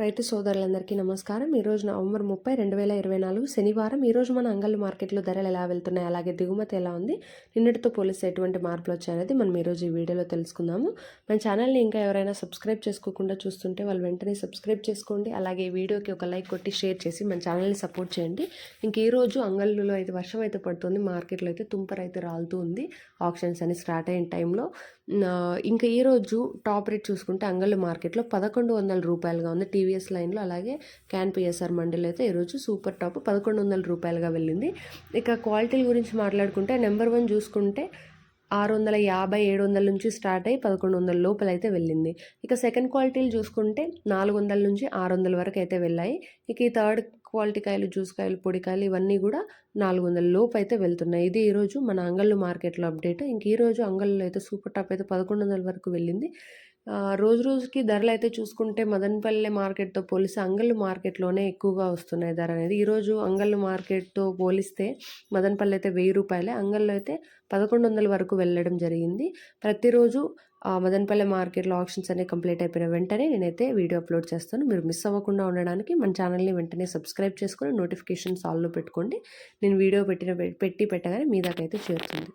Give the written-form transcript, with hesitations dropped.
రైతు సోదరులందరికీ నమస్కారం. ఈరోజు నవంబర్ 30, 2024 శనివారం. ఈరోజు మన అంగళ్ళు మార్కెట్లో ధరలు ఎలా వెళ్తున్నాయి, అలాగే దిగుమతి ఎలా ఉంది, నిన్నటితో పోలిస్తే ఎటువంటి మార్పులు వచ్చాయనేది మనం ఈరోజు ఈ వీడియోలో తెలుసుకుందాము. మన ఛానల్ని ఇంకా ఎవరైనా సబ్స్క్రైబ్ చేసుకోకుండా చూస్తుంటే వాళ్ళు వెంటనే సబ్స్క్రైబ్ చేసుకోండి. అలాగే ఈ వీడియోకి ఒక లైక్ కొట్టి షేర్ చేసి మన ఛానల్ని సపోర్ట్ చేయండి. ఇంక ఈరోజు అంగళ్ళలో అయితే వర్షం అయితే పడుతుంది, మార్కెట్లో అయితే తుంపర అయితే రాలుతూ ఉంది. ఆప్షన్స్ అని స్టార్ట్ అయిన టైంలో ఇంకా ఈరోజు టాప్ రేట్ చూసుకుంటే అంగళ్ళు మార్కెట్లో 1100 రూపాయలుగా ఉంది టీవీఎస్ లైన్లో. అలాగే క్యాన్ పిఎస్ఆర్ మండీలో అయితే ఈరోజు సూపర్ టాప్ 1100 రూపాయలుగా వెళ్ళింది. ఇక క్వాలిటీల గురించి మాట్లాడుకుంటే నెంబర్ 1 చూసుకుంటే 650, 700 నుంచి స్టార్ట్ అయ్యి 1100 లోపల అయితే వెళ్ళింది. ఇక సెకండ్ క్వాలిటీలు చూసుకుంటే 400 నుంచి 600 వరకు అయితే వెళ్ళాయి. ఇక ఈ థర్డ్ క్వాలిటీ కాయలు, జ్యూస్ కాయలు, పొడికాయలు ఇవన్నీ కూడా 400 లోపు అయితే వెళ్తున్నాయి. ఇది ఈరోజు మన అంగళ్ళు మార్కెట్లో అప్డేట్. ఇంక ఈరోజు అంగళ్ళలో అయితే సూపర్ టాప్ అయితే 1100 వరకు వెళ్ళింది. రోజు రోజుకి ధరలు అయితే చూసుకుంటే మదనపల్లె మార్కెట్తో పోలిస్తే అంగళ్ళు మార్కెట్లోనే ఎక్కువగా వస్తున్నాయి ధర అనేది. ఈరోజు అంగళ్ళు మార్కెట్తో పోలిస్తే మదనపల్లె అయితే 1000 రూపాయలే, అంగళ్ళు అయితే 1100 వరకు వెళ్ళడం జరిగింది. ప్రతిరోజు మదనపల్లె మార్కెట్లో ఆప్షన్స్ అనేవి కంప్లీట్ అయిపోయిన వెంటనే నేనైతే వీడియో అప్లోడ్ చేస్తాను. మీరు మిస్ అవ్వకుండా ఉండడానికి మన ఛానల్ని వెంటనే సబ్స్క్రైబ్ చేసుకొని నోటిఫికేషన్స్ ఆల్లో పెట్టుకోండి. నేను వీడియో పెట్టగానే మీ దాకా అయితే చేరుతుంది.